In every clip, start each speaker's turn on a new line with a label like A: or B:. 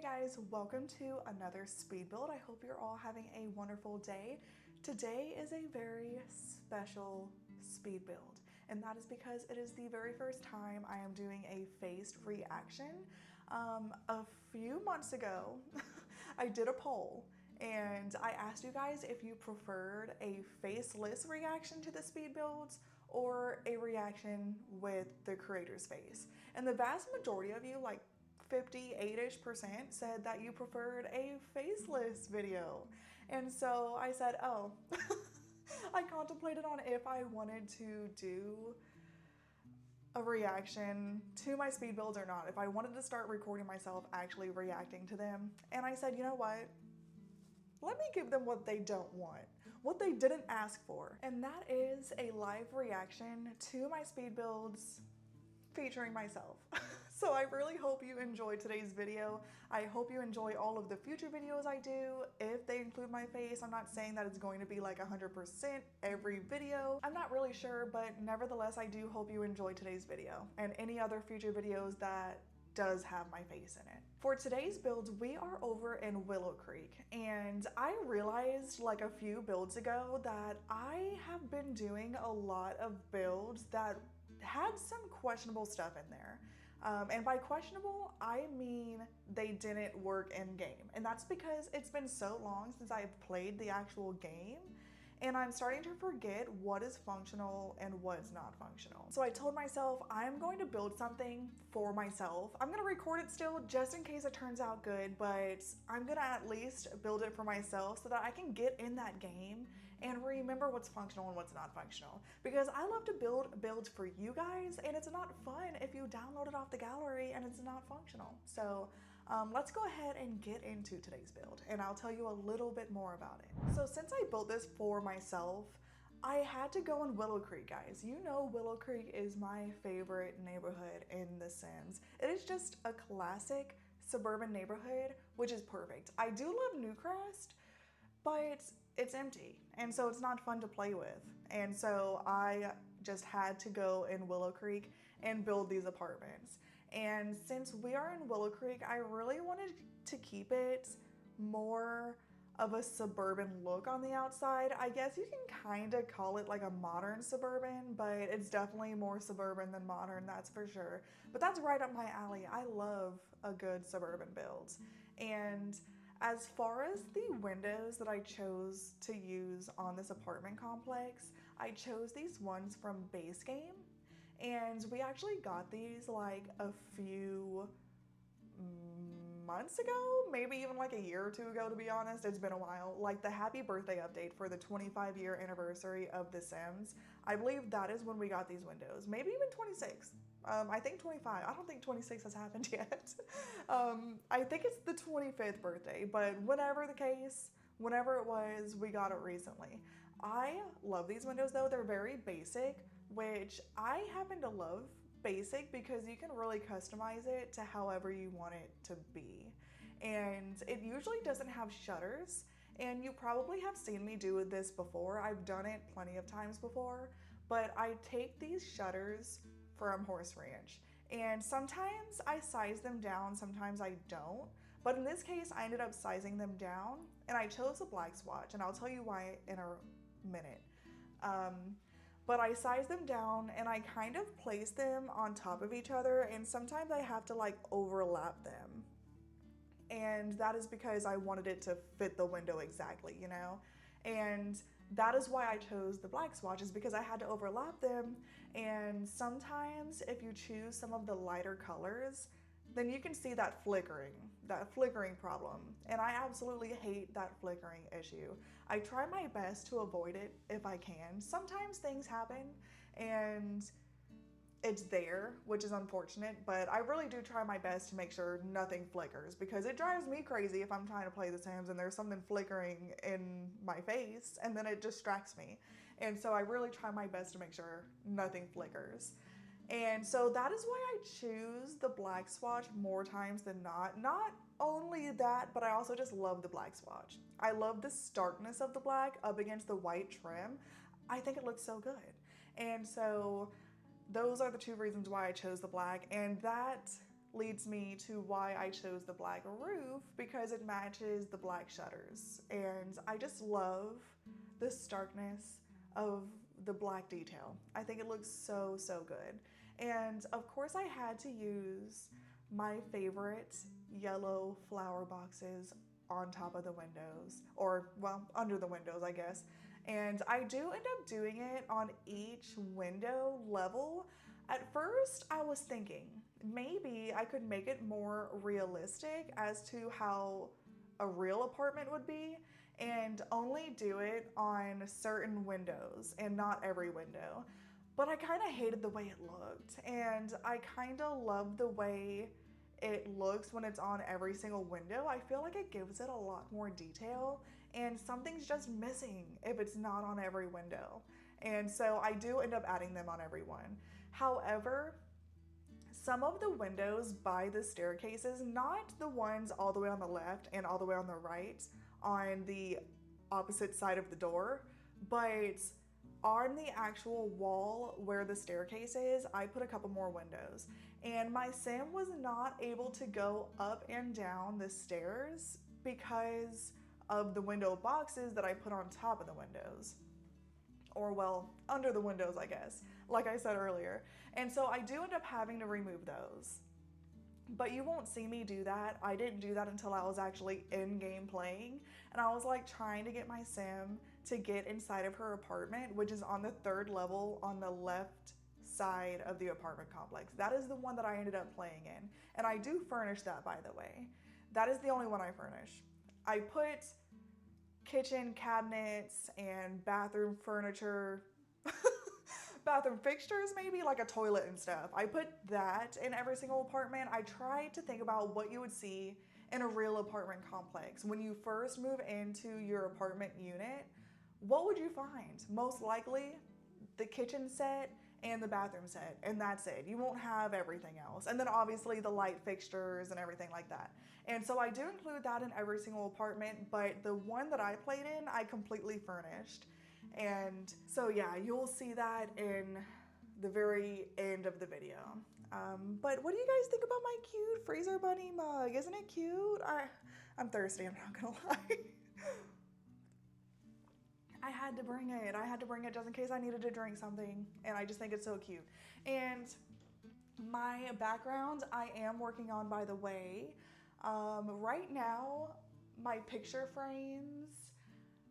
A: guys, welcome to another speed build. I hope you're all having a wonderful day. Today is a very special speed build, and that is because it is the very first time I am doing a faced reaction. A few months ago, I did a poll and I asked you guys if you preferred a faceless reaction to the speed builds or a reaction with the creator's face. And the vast majority of you, like 58-ish%, said that you preferred a faceless video. And so I said, oh, I contemplated on if I wanted to do a reaction to my speed builds or not, if I wanted to start recording myself actually reacting to them. And I said, you know what? Let me give them what they don't want, what they didn't ask for. And that is a live reaction to my speed builds featuring myself. So I really hope you enjoyed today's video. I hope you enjoy all of the future videos I do if they include my face. I'm not saying that it's going to be like 100% every video. I'm not really sure, but nevertheless, I do hope you enjoyed today's video and any other future videos that does have my face in it. For today's builds, we are over in Willow Creek, and I realized like a few builds ago that I have been doing a lot of builds that had some questionable stuff in there. And by questionable, I mean they didn't work in game. And that's because it's been so long since I've played the actual game, and I'm starting to forget what is functional and what's not functional. So I told myself I'm going to build something for myself. I'm gonna record it still just in case it turns out good, but I'm gonna at least build it for myself so that I can get in that game and remember what's functional and what's not functional. Because I love to build builds for you guys, and it's not fun if you download it off the gallery and it's not functional. So let's go ahead and get into today's build, and I'll tell you a little bit more about it. So since I built this for myself, I had to go in Willow Creek, guys. You know Willow Creek is my favorite neighborhood in The Sims. It is just a classic suburban neighborhood, which is perfect. I do love Newcrest, but it's empty, and so it's not fun to play with. And so I just had to go in Willow Creek and build these apartments. And since we are in Willow Creek, I really wanted to keep it more of a suburban look on the outside. I guess you can kind of call it like a modern suburban, but it's definitely more suburban than modern, that's for sure. But that's right up my alley. I love a good suburban build. And as far as the windows that I chose to use on this apartment complex, I chose these ones from Base Game. And we actually got these like a few months ago, maybe even like a year or two ago, to be honest. It's been a while. Like the happy birthday update for the 25-year anniversary of The Sims. I believe that is when we got these windows. Maybe even 26. I think 25. I don't think 26 has happened yet. I think it's the 25th birthday, but whatever the case, whenever it was, we got it recently. I love these windows though. They're very basic, which I happen to love basic because you can really customize it to however you want it to be. And it usually doesn't have shutters, and you probably have seen me do this before. I've done it plenty of times before, but I take these shutters from Horse Ranch, and sometimes I size them down, sometimes I don't. But in this case, I ended up sizing them down, and I chose a black swatch, and I'll tell you why in a minute. But I size them down and I kind of place them on top of each other, and sometimes I have to like overlap them. And that is because I wanted it to fit the window exactly, you know? And that is why I chose the black swatches, because I had to overlap them. And sometimes if you choose some of the lighter colors, then you can see that flickering problem. And I absolutely hate that flickering issue. I try my best to avoid it if I can. Sometimes things happen and it's there, which is unfortunate, but I really do try my best to make sure nothing flickers, because it drives me crazy if I'm trying to play The Sims and there's something flickering in my face, and then it distracts me. And so I really try my best to make sure nothing flickers. And so that is why I choose the black swatch more times than not. Not only that, but I also just love the black swatch. I love the starkness of the black up against the white trim. I think it looks so good. And so those are the two reasons why I chose the black, and that leads me to why I chose the black roof, because it matches the black shutters. And I just love the starkness of the black detail. I think it looks so, so good. And of course I had to use my favorite yellow flower boxes on top of the windows, or well, under the windows, I guess. And I do end up doing it on each window level. At first, I was thinking maybe I could make it more realistic as to how a real apartment would be and only do it on certain windows and not every window. But I kind of hated the way it looked, and I kind of love the way it looks when it's on every single window. I feel like it gives it a lot more detail, and something's just missing if it's not on every window. And so I do end up adding them on every one. However, some of the windows by the staircases, not the ones all the way on the left and all the way on the right on the opposite side of the door, but on the actual wall where the staircase is, I put a couple more windows. And my sim was not able to go up and down the stairs because of the window boxes that I put on top of the windows. Or well, under the windows, I guess, like I said earlier. And so I do end up having to remove those. But you won't see me do that. I didn't do that until I was actually in game playing. And I was like trying to get my sim to get inside of her apartment, which is on the 3rd level on the left side of the apartment complex. That is the one that I ended up playing in. And I do furnish that, by the way. That is the only one I furnish. I put kitchen cabinets and bathroom furniture, bathroom fixtures maybe, like a toilet and stuff. I put that in every single apartment. I tried to think about what you would see in a real apartment complex. When you first move into your apartment unit, what would you find? Most likely the kitchen set and the bathroom set, and that's it. You won't have everything else. And then obviously the light fixtures and everything like that. And so I do include that in every single apartment, but the one that I played in, I completely furnished. And so yeah, you'll see that in the very end of the video. But what do you guys think about my cute freezer bunny mug? Isn't it cute? I'm thirsty, I'm not gonna lie. I had to bring it. I had to bring it just in case I needed to drink something. And I just think it's so cute. And my background, I am working on, by the way. Right now, my picture frames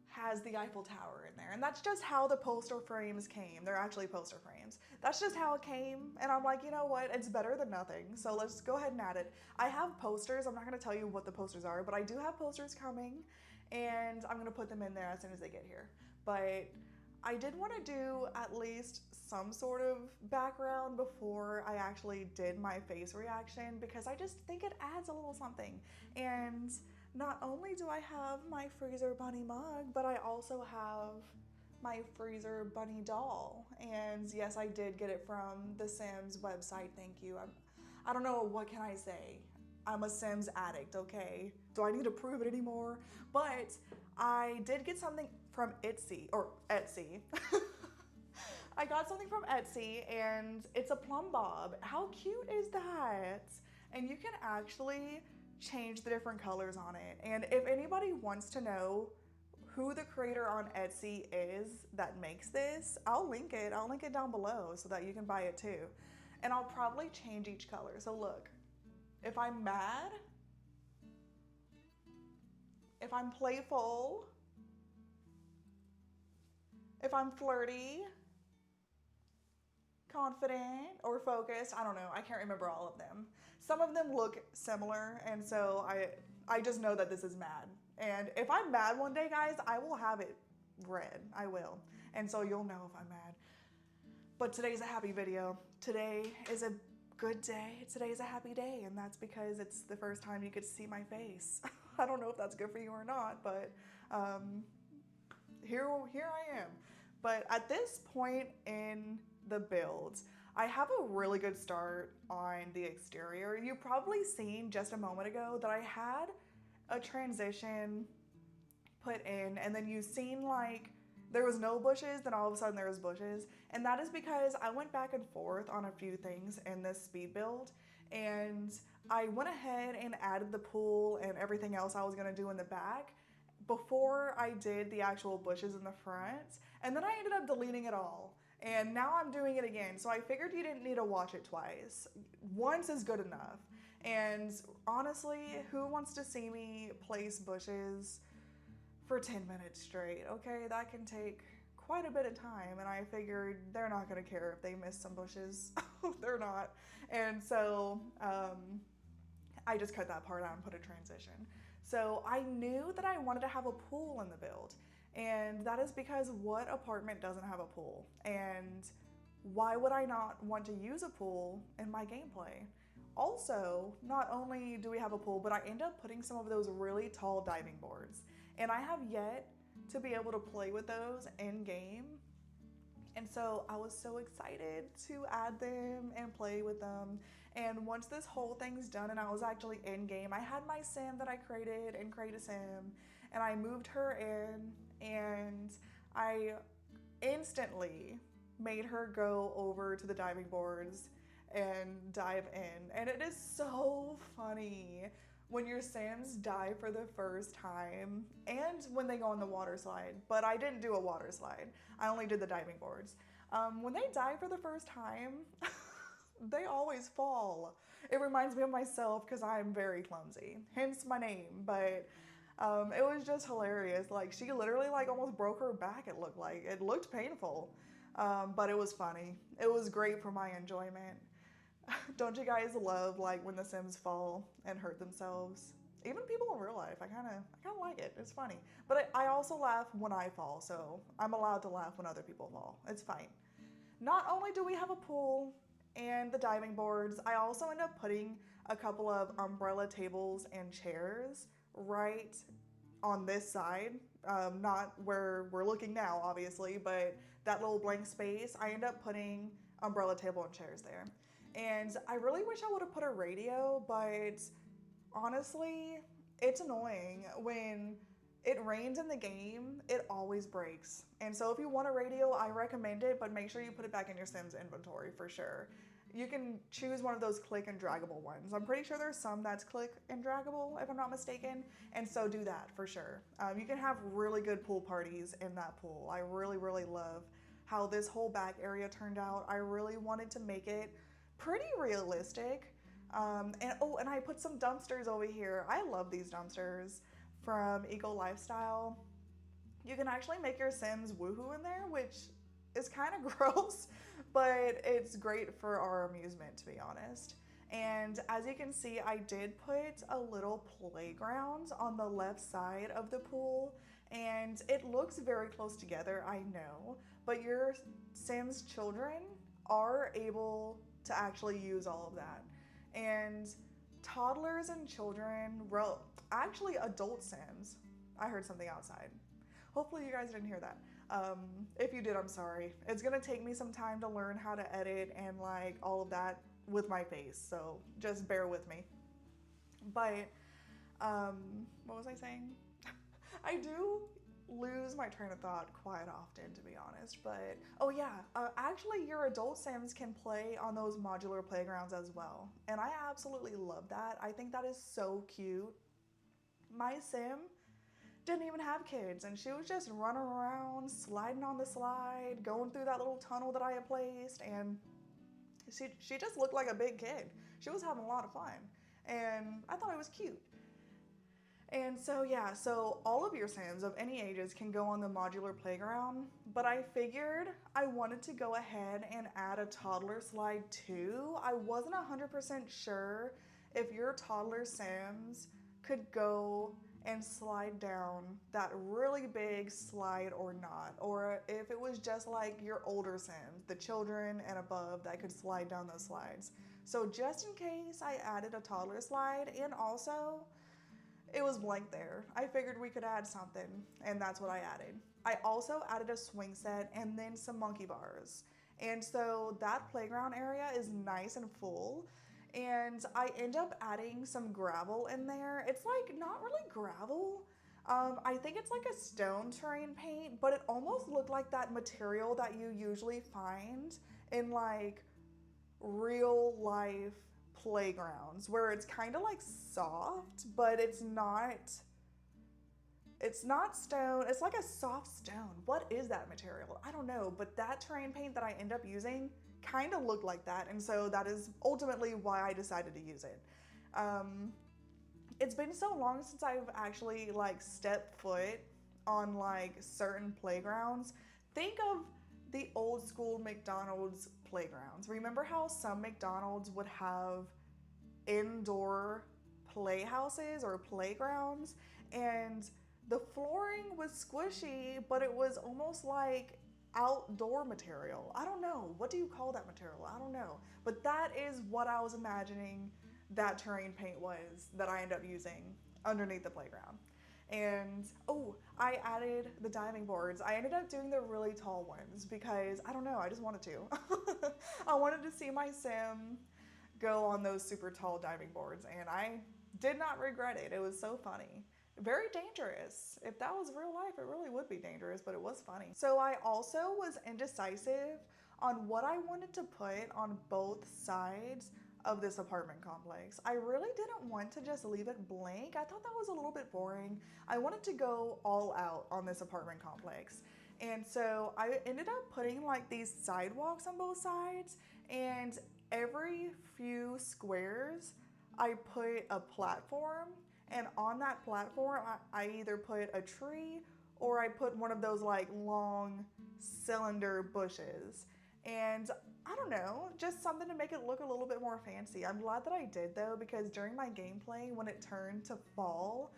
A: has the Eiffel Tower in there. And that's just how the poster frames came. They're actually poster frames. That's just how it came. And I'm like, you know what? It's better than nothing. So let's go ahead and add it. I have posters. I'm not going to tell you what the posters are, but I do have posters coming. And I'm going to put them in there as soon as they get here. But I did want to do at least some sort of background before I actually did my face reaction, because I just think it adds a little something. And not only do I have my freezer bunny mug, but I also have my freezer bunny doll. And yes, I did get it from the Sims website. Thank you. I don't know, what can I say? I'm a Sims addict, okay? Do I need to prove it anymore? But I did get something from Etsy. I got something from Etsy, and it's a plumb bob. How cute is that? And you can actually change the different colors on it. And if anybody wants to know who the creator on Etsy is that makes this, I'll link it. I'll link it down below so that you can buy it too. And I'll probably change each color. So look, if I'm mad, if I'm playful, if I'm flirty, confident, or focused, I don't know, I can't remember all of them. Some of them look similar, and so I just know that this is mad. And if I'm mad one day, guys, I will have it red. I will. And so you'll know if I'm mad. But today's a happy video. Today is a good day. Today's a happy day, and that's because it's the first time you get to see my face. I don't know if that's good for you or not, but here I am. But at this point in the build, I have a really good start on the exterior. You probably seen just a moment ago that I had a transition put in, and then you seen like there was no bushes, then all of a sudden there was bushes. And that is because I went back and forth on a few things in this speed build, and I went ahead and added the pool and everything else I was gonna do in the back before I did the actual bushes in the front, and then I ended up deleting it all. And now I'm doing it again. So I figured you didn't need to watch it twice. Once is good enough. And honestly, who wants to see me place bushes for 10 minutes straight? Okay, that can take quite a bit of time, and I figured they're not gonna care if they miss some bushes. They're not. And so I just cut that part out and put a transition. So I knew that I wanted to have a pool in the build, and that is because what apartment doesn't have a pool? And why would I not want to use a pool in my gameplay? Also, not only do we have a pool, but I end up putting some of those really tall diving boards, and I have yet to be able to play with those in game. And so I was so excited to add them and play with them. And once this whole thing's done and I was actually in game, I had my sim that I created in Create a Sim, and I moved her in, and I instantly made her go over to the diving boards and dive in. And it is so funny when your Sims die for the first time and when they go on the water slide. But I didn't do a water slide. I only did the diving boards. When they die for the first time, they always fall. It reminds me of myself because I'm very clumsy, hence my name. But it was just hilarious. Like, she literally like almost broke her back, it looked like. It looked painful, but it was funny. It was great for my enjoyment. Don't you guys love like when the Sims fall and hurt themselves? Even people in real life, I kind of like it. It's funny. But I also laugh when I fall, so I'm allowed to laugh when other people fall. It's fine. Not only do we have a pool and the diving boards, I also end up putting a couple of umbrella tables and chairs right on this side. Not where we're looking now, obviously, but that little blank space, I end up putting umbrella table and chairs there. And I really wish I would have put a radio, but honestly, it's annoying. When it rains in the game, it always breaks. And so if you want a radio, I recommend it, but make sure you put it back in your Sims inventory for sure. You can choose one of those click and draggable ones. I'm pretty sure there's some that's click and draggable, if I'm not mistaken, and so do that for sure. You can have really good pool parties in that pool. I really, really love how this whole back area turned out. I really wanted to make it pretty realistic. And I put some dumpsters over here. I love these dumpsters from Eco Lifestyle. You can actually make your Sims woohoo in there, which is kind of gross, but it's great for our amusement, to be honest. And as you can see, I did put a little playground on the left side of the pool, and it looks very close together, I know, but your Sims children are able to actually use all of that. And toddlers and children, well, actually adult Sims, I heard something outside. Hopefully you guys didn't hear that. If you did, I'm sorry. It's gonna take me some time to learn how to edit and like all of that with my face, so just bear with me. But what was I saying? I do lose my train of thought quite often, to be honest, but oh yeah, actually your adult Sims can play on those modular playgrounds as well, and I absolutely love that. I think that is so cute. My Sim didn't even have kids, and she was just running around, sliding on the slide, going through that little tunnel that I had placed, and she just looked like a big kid. She was having a lot of fun, and I thought it was cute. And so yeah, so all of your Sims of any ages can go on the modular playground, but I figured I wanted to go ahead and add a toddler slide too. I wasn't 100% sure if your toddler Sims could go and slide down that really big slide or not, or if it was just like your older Sims, the children and above, that could slide down those slides. So just in case, I added a toddler slide, and also it was blank there. I figured we could add something, and that's what I added. I also added a swing set and then some monkey bars. And so that playground area is nice and full. And I end up adding some gravel in there. It's like not really gravel. I think it's like a stone terrain paint, but it almost looked like that material that you usually find in like real life playgrounds where it's kind of like soft, but it's not stone. It's like a soft stone. What is that material? I don't know, but that terrain paint that I end up using kind of looked like that, and so that is ultimately why I decided to use it. It's been so long since I've actually like stepped foot on like certain playgrounds. Think of the old school McDonald's playgrounds. Remember how some McDonald's would have indoor playhouses or playgrounds, and the flooring was squishy, but it was almost like outdoor material. I don't know. What do you call that material? I don't know. But that is what I was imagining that terrain paint was that I ended up using underneath the playground. And oh, I added the diving boards. I ended up doing the really tall ones because I don't know, I just wanted to. I wanted to see my sim go on those super tall diving boards, and I did not regret it. It was so funny. Very dangerous. If that was real life, it really would be dangerous, but it was funny. So I also was indecisive on what I wanted to put on both sides of this apartment complex. I really didn't want to just leave it blank. I thought that was a little bit boring. I wanted to go all out on this apartment complex. And so I ended up putting like these sidewalks on both sides, and every few squares I put a platform, and on that platform I either put a tree or I put one of those like long cylinder bushes. And I don't know, just something to make it look a little bit more fancy. I'm glad that I did though, because during my gameplay, when it turned to fall,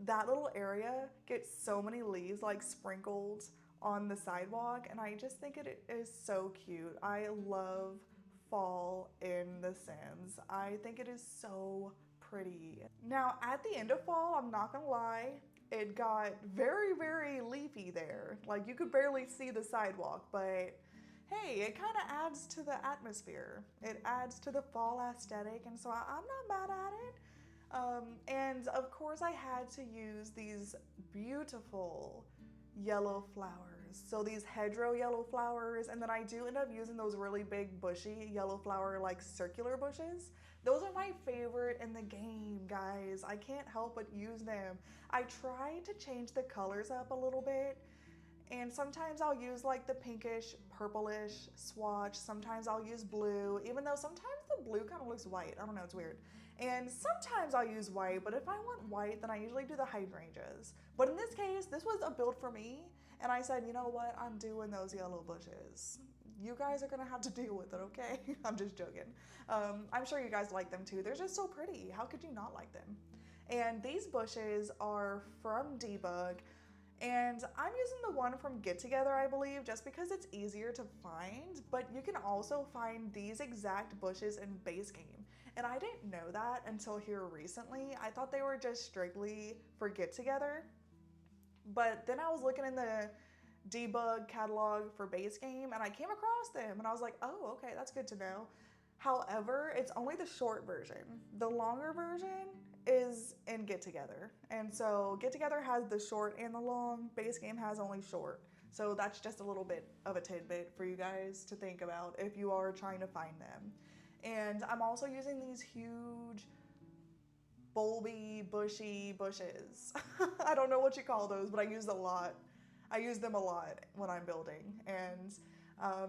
A: that little area gets so many leaves like sprinkled on the sidewalk, and I just think it is so cute. I love fall in The Sims. I think it is so pretty. Now at the end of fall, I'm not gonna lie, it got very, very leafy there. Like you could barely see the sidewalk, but hey, it kind of adds to the atmosphere. It adds to the fall aesthetic, and so I'm not mad at it. And of course I had to use these beautiful yellow flowers. So these hedgerow yellow flowers, and then I do end up using those really big bushy yellow flower like circular bushes. Those are my favorite in the game, guys. I can't help but use them. I try to change the colors up a little bit, and sometimes I'll use like the pinkish, purplish swatch. Sometimes I'll use blue, even though sometimes the blue kind of looks white. I don't know, it's weird. And sometimes I'll use white, but if I want white, then I usually do the hydrangeas. But in this case, this was a build for me, and I said, you know what, I'm doing those yellow bushes. You guys are gonna have to deal with it, okay? I'm just joking. I'm sure you guys like them too. They're just so pretty. How could you not like them? And these bushes are from Debug, and I'm using the one from Get Together, I believe, just because it's easier to find, but you can also find these exact bushes in base game. And I didn't know that until here recently. I thought they were just strictly for Get Together, but then I was looking in the Debug catalog for base game, and I came across them, and I was like, oh, okay, that's good to know. However, it's only the short version. The longer version is in Get Together. And so Get Together has the short and the long, base game has only short. So that's just a little bit of a tidbit for you guys to think about if you are trying to find them. And I'm also using these huge bulby, bushy bushes. I don't know what you call those, but I use them a lot when I'm building. And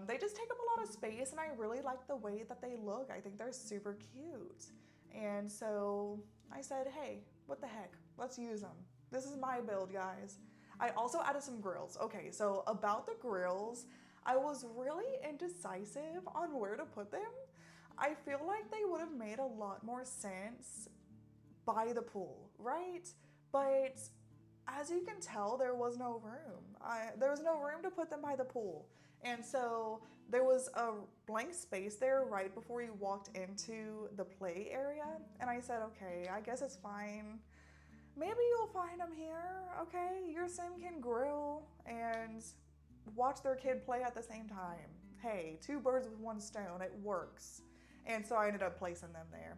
A: they just take up a lot of space, and I really like the way that they look. I think they're super cute. And so I said, hey, what the heck? Let's use them. This is my build, guys. I also added some grills. Okay, so about the grills, I was really indecisive on where to put them. I feel like they would have made a lot more sense by the pool, right? But as you can tell, there was no room. There was no room to put them by the pool. And so there was a blank space there right before you walked into the play area. And I said, okay, I guess it's fine. Maybe you'll find them here, okay? Your sim can grill and watch their kid play at the same time. Hey, two birds with one stone, it works. And so I ended up placing them there.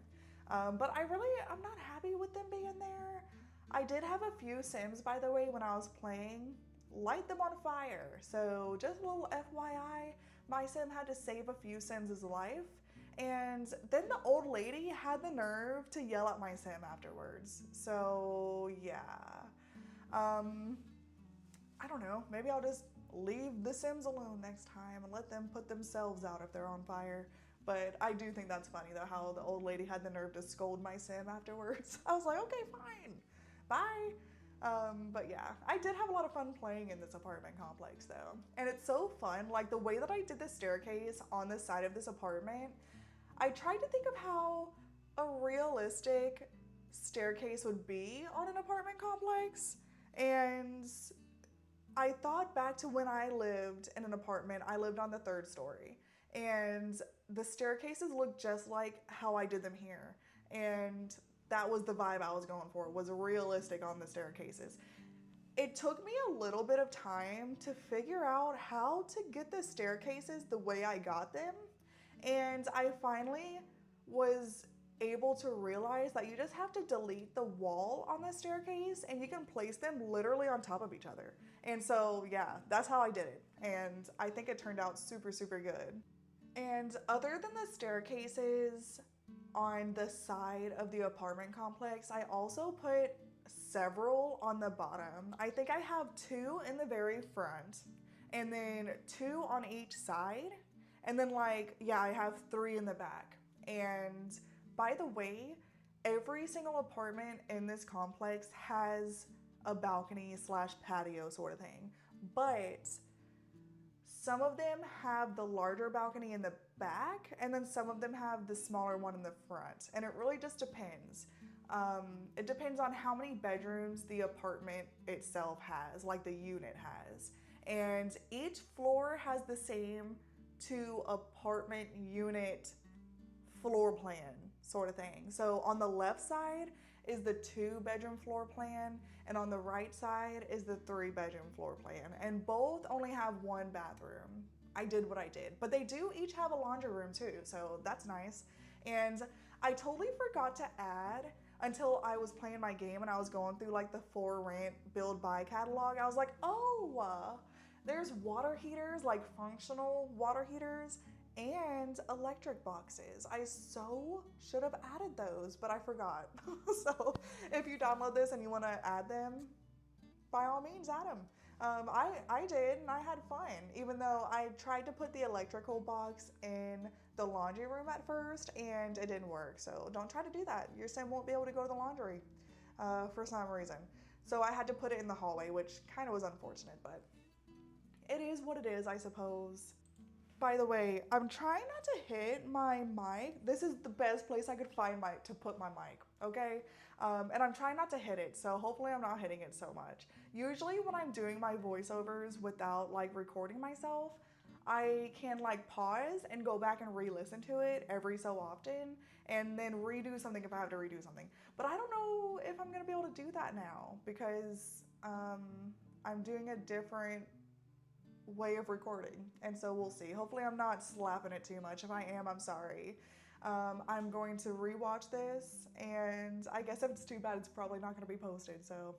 A: But I'm not happy with them being there. I did have a few sims, by the way, when I was playing, light them on fire. So just a little FYI, my sim had to save a few sims' life, And then the old lady had the nerve to yell at my sim afterwards. So yeah, I don't know. Maybe I'll just leave the Sims alone next time and let them put themselves out if they're on fire. But I do think that's funny though, how the old lady had the nerve to scold my sim afterwards. I was like, okay, fine, bye. But yeah, I did have a lot of fun playing in this apartment complex though. And it's so fun, like the way that I did the staircase on the side of this apartment, I tried to think of how a realistic staircase would be on an apartment complex. And I thought back to when I lived in an apartment. I lived on the 3rd story, and the staircases looked just like how I did them here. And that was the vibe I was going for, was realistic on the staircases. It took me a little bit of time to figure out how to get the staircases the way I got them. And I finally was able to realize that you just have to delete the wall on the staircase and you can place them literally on top of each other. And so, yeah, that's how I did it. And I think it turned out super, super good. And other than the staircases on the side of the apartment complex, I also put several on the bottom. I think I have 2 in the very front and then 2 on each side. And then I have 3 in the back. And by the way, every single apartment in this complex has a balcony / patio sort of thing. But some of them have the larger balcony in the back, and then some of them have the smaller one in the front. And it really just depends. It depends on how many bedrooms the apartment itself has, like the unit has. And each floor has the same 2 apartment unit floor plan sort of thing. So on the left side is the 2-bedroom floor plan, and on the right side is the 3-bedroom floor plan. And both only have 1 bathroom. I did what I did, but they do each have a laundry room too, so that's nice. And I totally forgot to add until I was playing my game and I was going through like the For Rent Build Buy catalog. I was like, oh, there's water heaters, like functional water heaters, and electric boxes. I so should have added those, but I forgot. So if you download this and you want to add them, by all means add them. I did, and I had fun, even though I tried to put the electrical box in the laundry room at first and it didn't work. So don't try to do that. Your sim won't be able to go to the laundry for some reason. So I had to put it in the hallway, which kind of was unfortunate, but it is what it is, I suppose. By the way, I'm trying not to hit my mic. This is the best place I could find to put my mic, okay? And I'm trying not to hit it, so hopefully I'm not hitting it so much. Usually when I'm doing my voiceovers without like recording myself, I can like pause and go back and re-listen to it every so often and then redo something if I have to redo something. But I don't know if I'm gonna be able to do that now because I'm doing a different way of recording, and so we'll see. Hopefully I'm not slapping it too much. If I am, I'm sorry. I'm going to rewatch this, and I guess if it's too bad, it's probably not going to be posted. So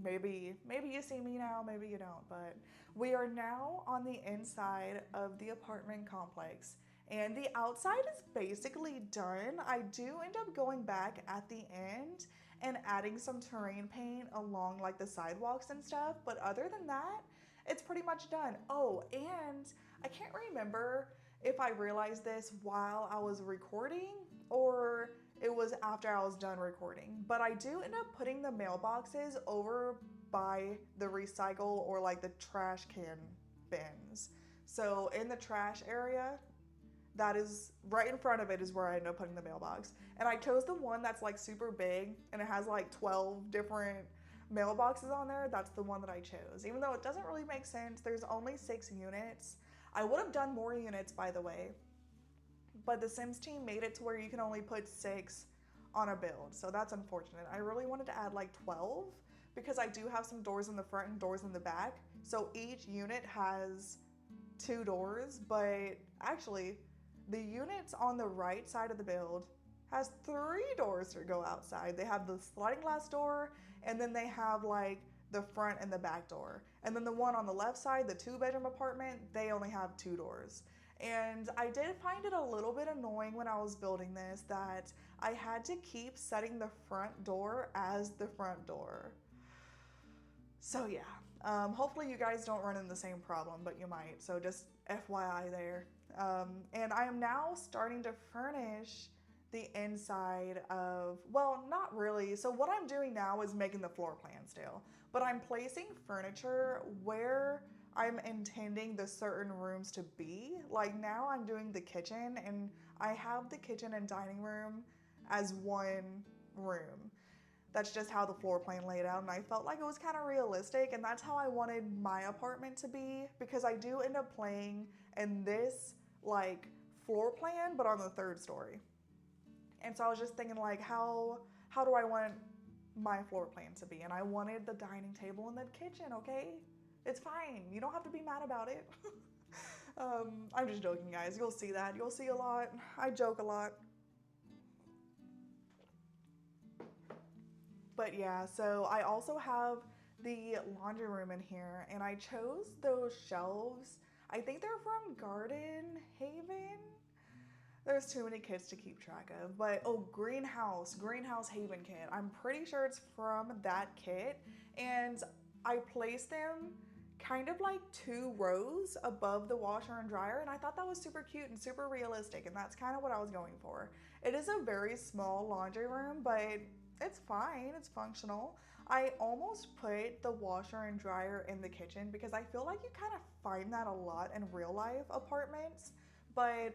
A: maybe you see me now, maybe you don't. But we are now on the inside of the apartment complex, and the outside is basically done. I do end up going back at the end and adding some terrain paint along like the sidewalks and stuff, but other than that, it's pretty much done. Oh, and I can't remember if I realized this while I was recording or it was after I was done recording, but I do end up putting the mailboxes over by the recycle or like the trash can bins. So in the trash area, that is right in front of it is where I end up putting the mailbox. And I chose the one that's like super big and it has like 12 different mailboxes on there. That's the one that I chose. Even though it doesn't really make sense, there's only 6 units. I would have done more units, by the way, but the Sims team made it to where you can only put 6 on a build. So that's unfortunate. I really wanted to add like 12 because I do have some doors in the front and doors in the back. So each unit has 2 doors, but actually the units on the right side of the build has 3 doors to go outside. They have the sliding glass door, and then they have like the front and the back door. And then the one on the left side, the 2-bedroom apartment, they only have 2 doors. And I did find it a little bit annoying when I was building this that I had to keep setting the front door as the front door. So yeah, hopefully you guys don't run into the same problem, but you might. So just FYI there. And I am now starting to furnish the inside of, well, not really. So what I'm doing now is making the floor plan still, but I'm placing furniture where I'm intending the certain rooms to be. Like now I'm doing the kitchen, and I have the kitchen and dining room as one room. That's just how the floor plan laid out, and I felt like it was kind of realistic, and that's how I wanted my apartment to be, because I do end up playing in this like floor plan but on the 3rd story. And so I was just thinking, like, how do I want my floor plan to be? And I wanted the dining table in the kitchen. Okay, it's fine, you don't have to be mad about it. I'm just joking, guys. You'll see that. You'll see a lot. I joke a lot. But yeah, so I also have the laundry room in here, and I chose those shelves. I think they're from Garden Haven. There's too many kits to keep track of, but oh, Greenhouse Haven kit. I'm pretty sure it's from that kit, and I placed them kind of like 2 rows above the washer and dryer, and I thought that was super cute and super realistic, and that's kind of what I was going for. It is a very small laundry room, but it's fine, it's functional. I almost put the washer and dryer in the kitchen because I feel like you kind of find that a lot in real life apartments, but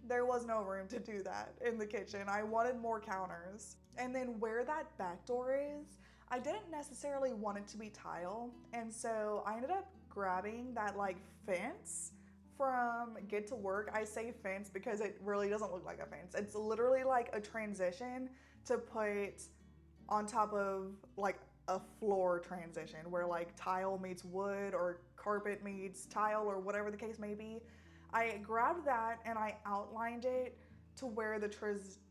A: there was no room to do that in the kitchen. I wanted more counters. And then where that back door is, I didn't necessarily want it to be tile, and so I ended up grabbing that like fence from Get to Work. I say fence because it really doesn't look like a fence. It's literally like a transition to put on top of like a floor transition where like tile meets wood or carpet meets tile or whatever the case may be. I grabbed that and I outlined it to where the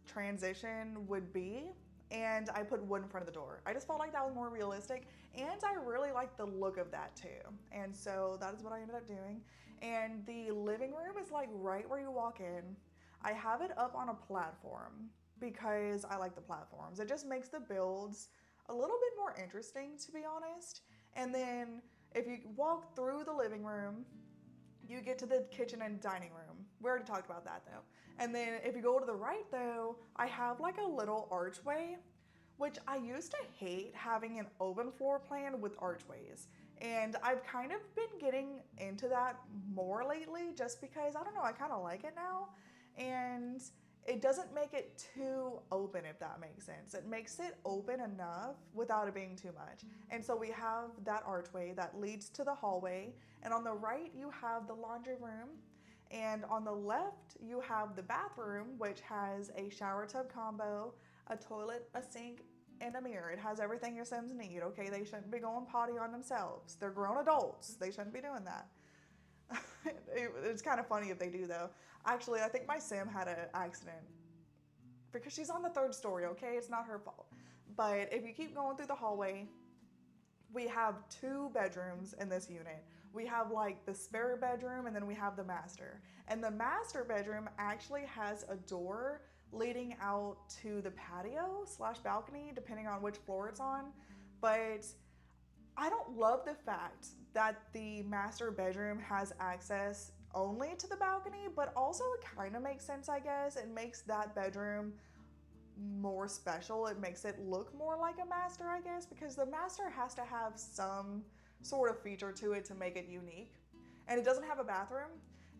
A: transition would be, and I put wood in front of the door. I just felt like that was more realistic, and I really liked the look of that too. And so that is what I ended up doing. And the living room is like right where you walk in. I have it up on a platform because I like the platforms. It just makes the builds a little bit more interesting, to be honest. And then if you walk through the living room, you get to the kitchen and dining room. We already talked about that though. And then if you go to the right though, I have like a little archway, which I used to hate having an open floor plan with archways. And I've kind of been getting into that more lately just because, I don't know, I kind of like it now. And it doesn't make it too open, if that makes sense. It makes it open enough without it being too much. And so we have that archway that leads to the hallway. And on the right, you have the laundry room. And on the left, you have the bathroom, which has a shower tub combo, a toilet, a sink, and a mirror. It has everything your Sims need, okay? They shouldn't be going potty on themselves. They're grown adults. They shouldn't be doing that. It's kind of funny if they do though. Actually, I think my Sim had an accident because she's on the 3rd story, okay? It's not her fault. But if you keep going through the hallway, we have 2 bedrooms in this unit. We have like the spare bedroom, and then we have the master. And the master bedroom actually has a door leading out to the patio / balcony, depending on which floor it's on. But I don't love the fact that the master bedroom has access only to the balcony, but also it kind of makes sense, I guess. It makes that bedroom more special. It makes it look more like a master, I guess, because the master has to have some sort of feature to it to make it unique. And it doesn't have a bathroom,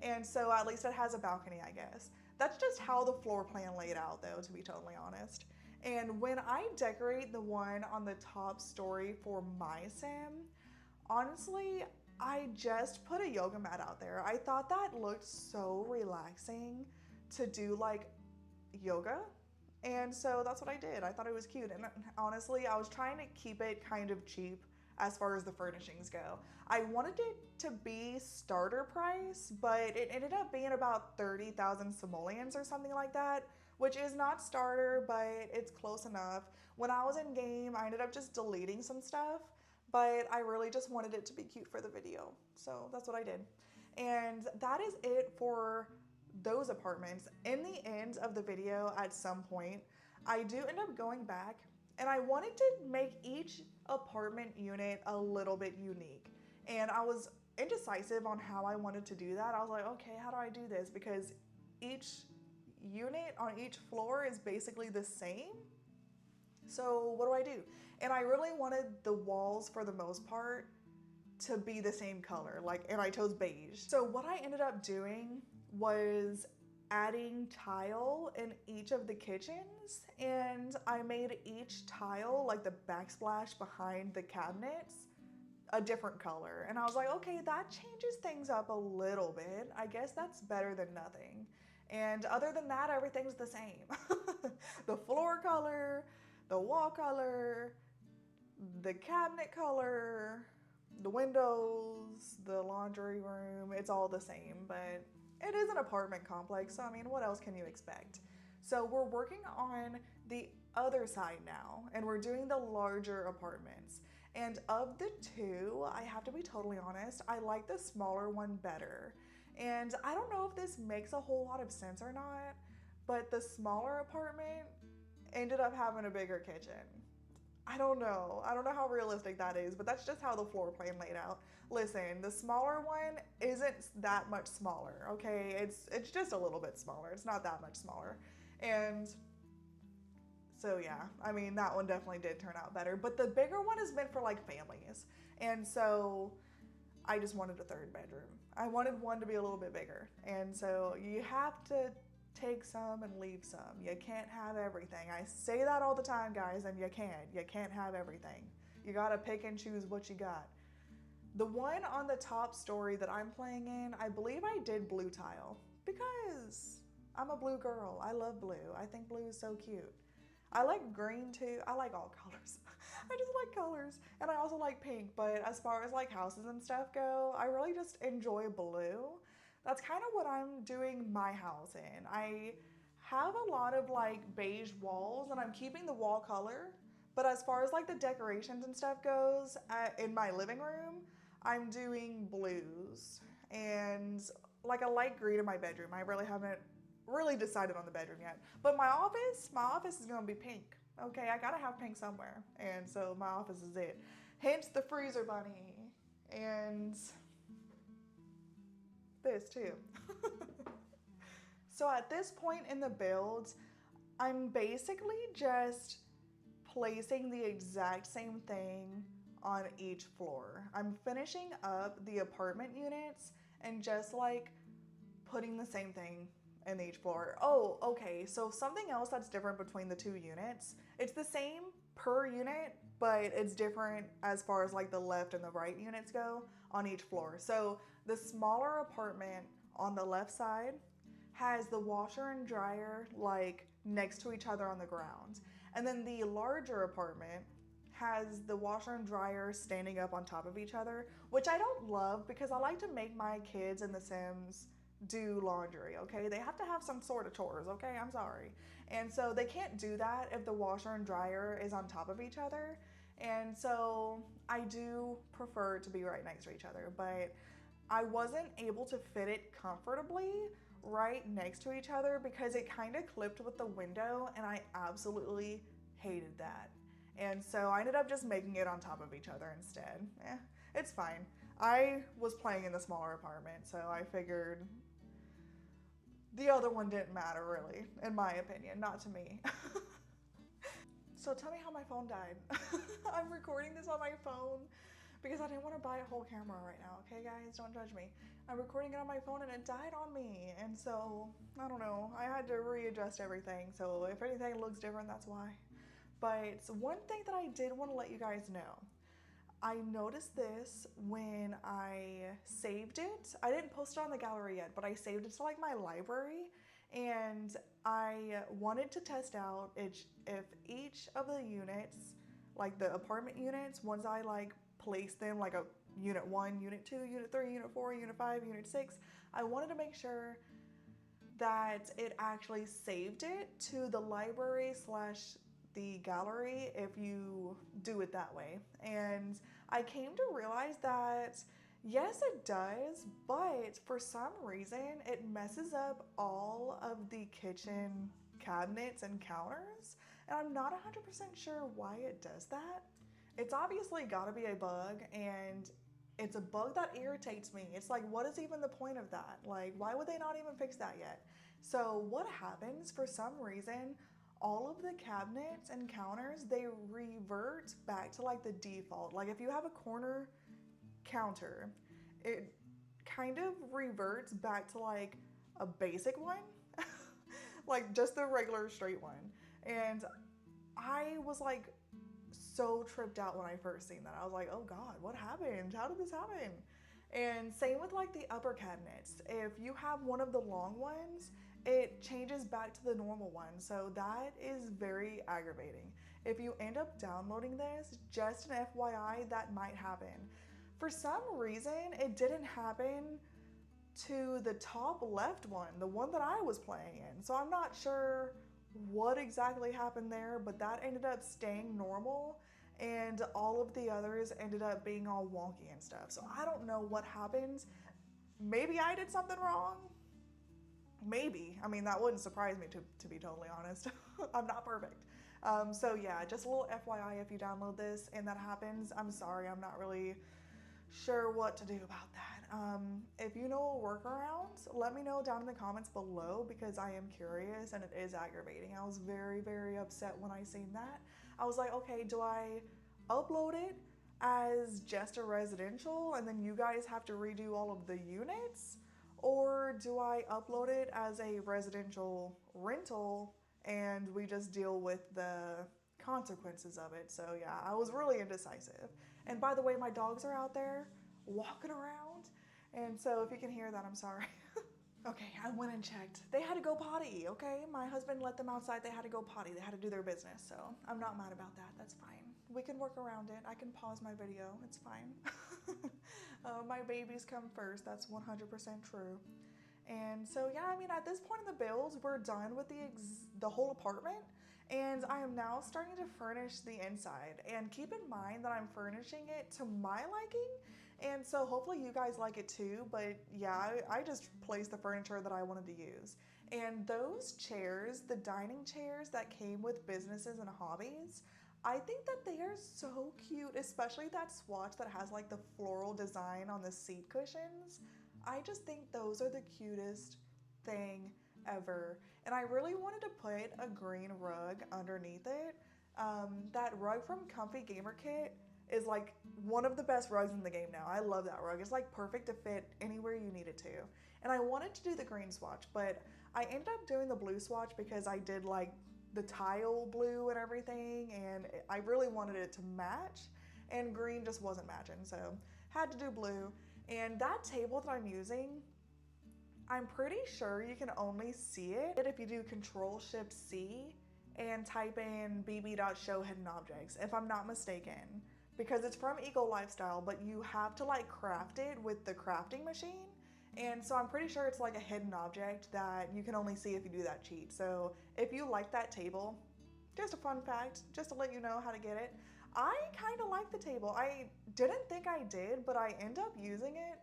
A: and so at least it has a balcony, I guess. That's just how the floor plan laid out though, to be totally honest. And when I decorate the one on the top story for my Sim, honestly, I just put a yoga mat out there. I thought that looked so relaxing to do like yoga. And so that's what I did. I thought it was cute. And honestly, I was trying to keep it kind of cheap as far as the furnishings go. I wanted it to be starter price, but it ended up being about 30,000 simoleons or something like that, which is not starter, but it's close enough. When I was in game, I ended up just deleting some stuff, but I really just wanted it to be cute for the video. So that's what I did. And that is it for those apartments. In the end of the video, at some point, I do end up going back and I wanted to make each apartment unit a little bit unique. And I was indecisive on how I wanted to do that. I was like, okay, how do I do this? Because each unit on each floor is basically the same. So what do I do? And I really wanted the walls, for the most part, to be the same color, and I chose beige. So what I ended up doing was adding tile in each of the kitchens, and I made each tile, like the backsplash behind the cabinets, a different color. And I was like, okay, that changes things up a little bit. I guess that's better than nothing. And other than that, everything's the same. The floor color, the wall color, the cabinet color, the windows, the laundry room, it's all the same, but it is an apartment complex, so I mean, what else can you expect? So we're working on the other side now, and we're doing the larger apartments. And of the two, I have to be totally honest, I like the smaller one better. And I don't know if this makes a whole lot of sense or not, but the smaller apartment ended up having a bigger kitchen. I don't know how realistic that is, but that's just how the floor plan laid out. Listen, the smaller one isn't that much smaller, okay? It's just a little bit smaller. It's not that much smaller. And so yeah, I mean, that one definitely did turn out better, but the bigger one is meant for like families. And so I just wanted a third bedroom. I wanted one to be a little bit bigger. And so you have to take some and leave some. You can't have everything. I say that all the time, guys, and you can't. You can't have everything. You gotta pick and choose what you got. The one on the top story that I'm playing in, I believe I did blue tile because I'm a blue girl. I love blue. I think blue is so cute. I like green too. I like all colors. I just like colors. And I also like pink, but as far as like houses and stuff go, I really just enjoy blue. That's kind of what I'm doing my house in. I have a lot of like beige walls and I'm keeping the wall color, but as far as like the decorations and stuff goes, in my living room, I'm doing blues and like a light green in my bedroom. I really haven't really decided on the bedroom yet, but my office is gonna be pink. Okay, I gotta have pink somewhere, and so my office is it. Hence the freezer bunny and this too. So at this point in the build, I'm basically just placing the exact same thing on each floor. I'm finishing up the apartment units and just like putting the same thing in each floor. Oh, okay, so something else that's different between the two units, it's the same per unit, but it's different as far as like the left and the right units go on each floor. So the smaller apartment on the left side has the washer and dryer like next to each other on the ground. And then the larger apartment has the washer and dryer standing up on top of each other, which I don't love because I like to make my kids in The Sims do laundry, okay? They have to have some sort of chores, okay? I'm sorry. And so they can't do that if the washer and dryer is on top of each other. And so I do prefer to be right next to each other, but I wasn't able to fit it comfortably right next to each other because it kind of clipped with the window and I absolutely hated that. And so I ended up just making it on top of each other instead. It's fine. I was playing in the smaller apartment, so I figured the other one didn't matter really, in my opinion, not to me. So tell me how my phone died. I'm recording this on my phone because I didn't want to buy a whole camera right now, okay guys? Don't judge me. I'm recording it on my phone and it died on me. And so, I don't know, I had to readjust everything. So if anything looks different, that's why. But one thing that I did want to let you guys know, I noticed this when I saved it. I didn't post it on the gallery yet, but I saved it to like my library. And I wanted to test out if each of the units, like the apartment units, once I like place them like a unit 1, unit 2, unit 3, unit 4, unit 5, unit 6, I wanted to make sure that it actually saved it to the library / the gallery if you do it that way. And I came to realize that Yes, it does, but for some reason, it messes up all of the kitchen cabinets and counters, and I'm not 100% sure why it does that. It's obviously got to be a bug, and it's a bug that irritates me. It's like, what is even the point of that? Like, why would they not even fix that yet? So, what happens for some reason, all of the cabinets and counters they revert back to like the default. Like, if you have a corner counter, it kind of reverts back to like a basic one, like just the regular straight one. And I was like so tripped out when I first seen that. I was like, oh God, what happened? How did this happen? And same with like the upper cabinets. If you have one of the long ones, it changes back to the normal one. So that is very aggravating. If you end up downloading this, just an FYI, that might happen. For some reason, it didn't happen to the top left one, the one that I was playing in. So I'm not sure what exactly happened there, but that ended up staying normal and all of the others ended up being all wonky and stuff. So I don't know what happened. Maybe I did something wrong. Maybe. I mean, that wouldn't surprise me to be totally honest. I'm not perfect. So yeah, just a little FYI if you download this and that happens. I'm sorry, I'm not really sure what to do about that. If you know a workaround, let me know down in the comments below because I am curious and it is aggravating. I was very, very upset when I seen that. I was like, okay, do I upload it as just a residential and then you guys have to redo all of the units? Or do I upload it as a residential rental and we just deal with the consequences of it? So yeah, I was really indecisive. And by the way, my dogs are out there walking around. And so if you can hear that, I'm sorry. Okay, I went and checked. They had to go potty, okay? My husband let them outside. They had to go potty. They had to do their business. So I'm not mad about that. That's fine. We can work around it. I can pause my video. It's fine. My babies come first. That's 100% true. And so yeah, I mean, at this point in the build, we're done with the whole apartment. And I am now starting to furnish the inside. And keep in mind that I'm furnishing it to my liking. And so hopefully you guys like it too. But yeah, I just placed the furniture that I wanted to use. And those chairs, the dining chairs that came with businesses and hobbies, I think that they are so cute, especially that swatch that has like the floral design on the seat cushions. I just think those are the cutest thing ever. And I really wanted to put a green rug underneath it. That rug from Comfy Gamer Kit is like one of the best rugs in the game now. I love that rug. It's like perfect to fit anywhere you need it to. And I wanted to do the green swatch, but I ended up doing the blue swatch because I did like the tile blue and everything, and I really wanted it to match, and green just wasn't matching, so had to do blue. And that table that I'm using, I'm pretty sure you can only see it if you do Control-Shift-C and type in bb.show hidden objects, if I'm not mistaken, because it's from Eco Lifestyle, but you have to like craft it with the crafting machine. And so I'm pretty sure it's like a hidden object that you can only see if you do that cheat. So if you like that table, just a fun fact, just to let you know how to get it. I kind of like the table. I didn't think I did, but I end up using it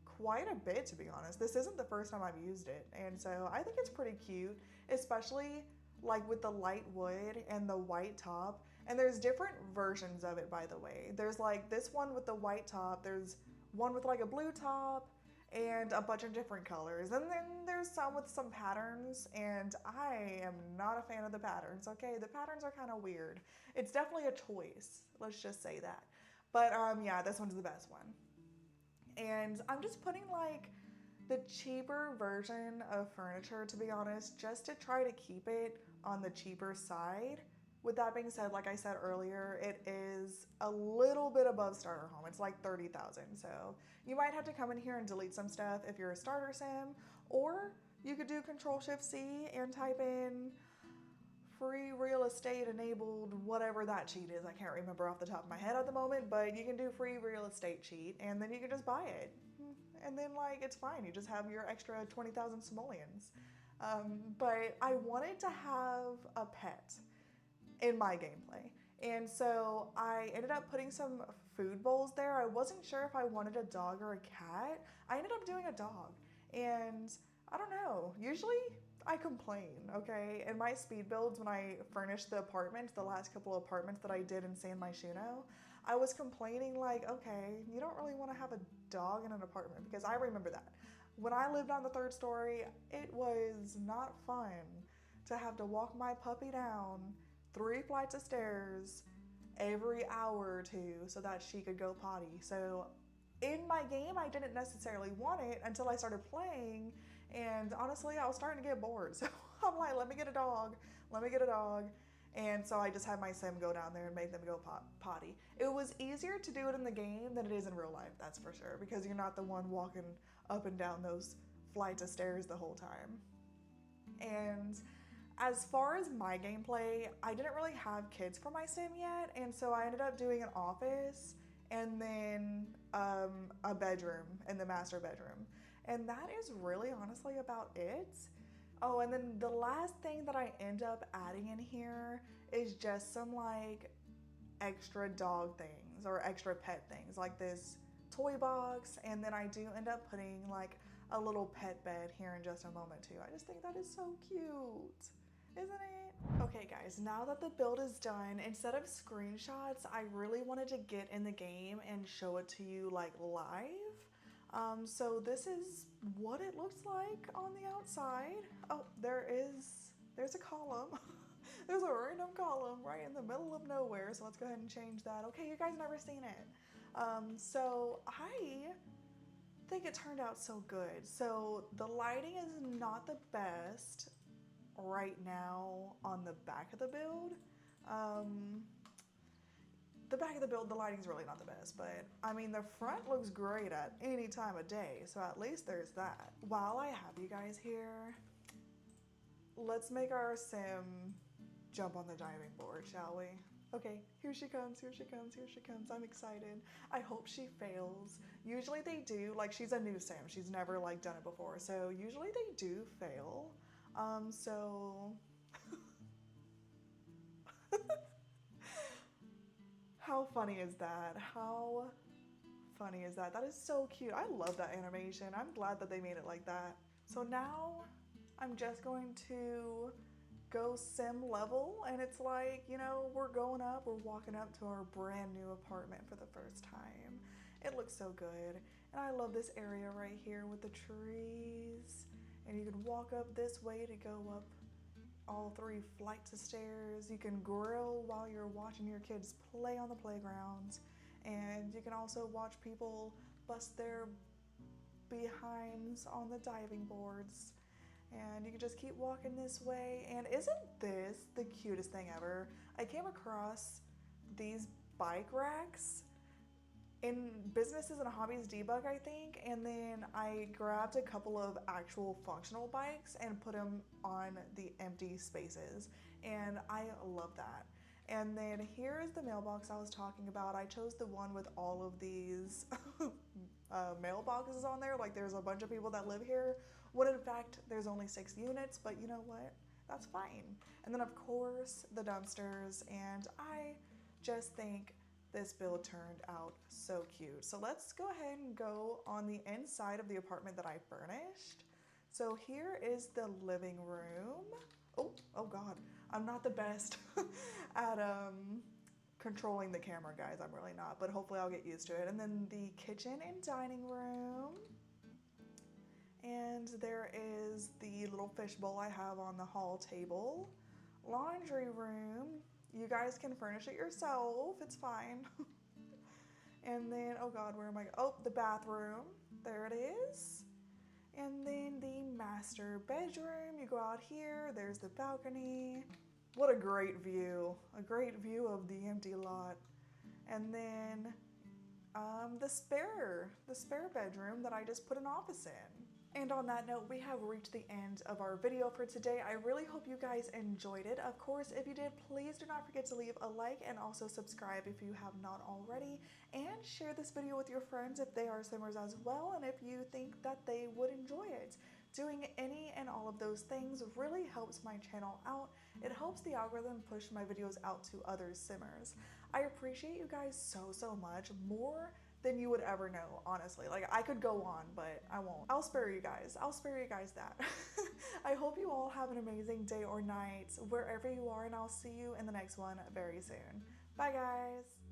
A: quite a bit, to be honest. This isn't the first time I've used it. And so I think it's pretty cute, especially like with the light wood and the white top. And there's different versions of it, by the way. There's like this one with the white top. There's one with like a blue top and a bunch of different colors. And then there's some with some patterns, and I am not a fan of the patterns, okay? The patterns are kind of weird. It's definitely a choice, let's just say that. But yeah, this one's the best one. And I'm just putting like the cheaper version of furniture, to be honest, just to try to keep it on the cheaper side. With that being said, like I said earlier, it is a little bit above starter home. It's like 30,000. So you might have to come in here and delete some stuff if you're a starter sim, or you could do Control-Shift-C and type in free real estate enabled, whatever that cheat is. I can't remember off the top of my head at the moment, but you can do free real estate cheat and then you can just buy it. And then like, it's fine. You just have your extra 20,000 simoleons. But I wanted to have a pet in my gameplay. And so I ended up putting some food bowls there. I wasn't sure if I wanted a dog or a cat. I ended up doing a dog. And I don't know, usually I complain, okay? In my speed builds, when I furnished the apartment, the last couple of apartments that I did in San Myshuno, I was complaining like, okay, you don't really want to have a dog in an apartment, because I remember that. When I lived on the third story, it was not fun to have to walk my puppy down 3 flights of stairs every hour or two so that she could go potty. So in my game, I didn't necessarily want it until I started playing, and honestly, I was starting to get bored. So I'm like, let me get a dog, let me get a dog. And so I just had my sim go down there and make them go potty. It was easier to do it in the game than it is in real life, that's for sure, because you're not the one walking up and down those flights of stairs the whole time. And as far as my gameplay, I didn't really have kids for my sim yet, and so I ended up doing an office and then a bedroom in the master bedroom. And that is really honestly about it. Oh, and then the last thing that I end up adding in here is just some like extra dog things or extra pet things, like this toy box, and then I do end up putting like a little pet bed here in just a moment too. I just think that is so cute, isn't it? Okay guys, now that the build is done, instead of screenshots, I really wanted to get in the game and show it to you like live. So this is what it looks like on the outside. Oh, there's a column. There's a random column right in the middle of nowhere, so let's go ahead and change that. Okay, you guys never seen it. So I think it turned out so good. So the lighting is not the best right now on the back of the build. The back of the build, the lighting's really not the best, but I mean, the front looks great at any time of day, so at least there's that. While I have you guys here, let's make our sim jump on the diving board, shall we? Okay, here she comes, here she comes, here she comes. I'm excited. I hope she fails. Usually they do, like she's a new sim. She's never like done it before, so usually they do fail. So how funny is that? How funny is that? That is so cute. I love that animation. I'm glad that they made it like that. So now I'm just going to go sim level, and it's like, you know, we're going up, we're walking up to our brand new apartment for the first time. It looks so good. And I love this area right here with the trees. And you can walk up this way to go up all 3 flights of stairs. You can grill while you're watching your kids play on the playgrounds. And you can also watch people bust their behinds on the diving boards. And you can just keep walking this way. And isn't this the cutest thing ever? I came across these bike racks in Businesses and Hobbies Debug, I think, and then I grabbed a couple of actual functional bikes and put them on the empty spaces, and I love that. And then here is the mailbox I was talking about. I chose the one with all of these mailboxes on there, like there's a bunch of people that live here, when in fact there's only 6 units, but you know what? That's fine. And then of course the dumpsters, and I just think this build turned out so cute. So let's go ahead and go on the inside of the apartment that I furnished. So here is the living room. Oh God, I'm not the best at controlling the camera, guys. I'm really not, but hopefully I'll get used to it. And then the kitchen and dining room. And there is the little fishbowl I have on the hall table. Laundry room. You guys can furnish it yourself, it's fine. And then, oh God, where am I? Oh, the bathroom, there it is. And then the master bedroom, you go out here, there's the balcony. What a great view of the empty lot. And then the spare bedroom that I just put an office in. And on that note, we have reached the end of our video for today. I really hope you guys enjoyed it. Of course, if you did, please do not forget to leave a like and also subscribe if you have not already. And share this video with your friends if they are simmers as well, and if you think that they would enjoy it. Doing any and all of those things really helps my channel out. It helps the algorithm push my videos out to other simmers. I appreciate you guys so much, more than you would ever know, honestly. Like, I could go on, but I won't. I'll spare you guys. I'll spare you guys that. I hope you all have an amazing day or night wherever you are, and I'll see you in the next one very soon. Bye, guys.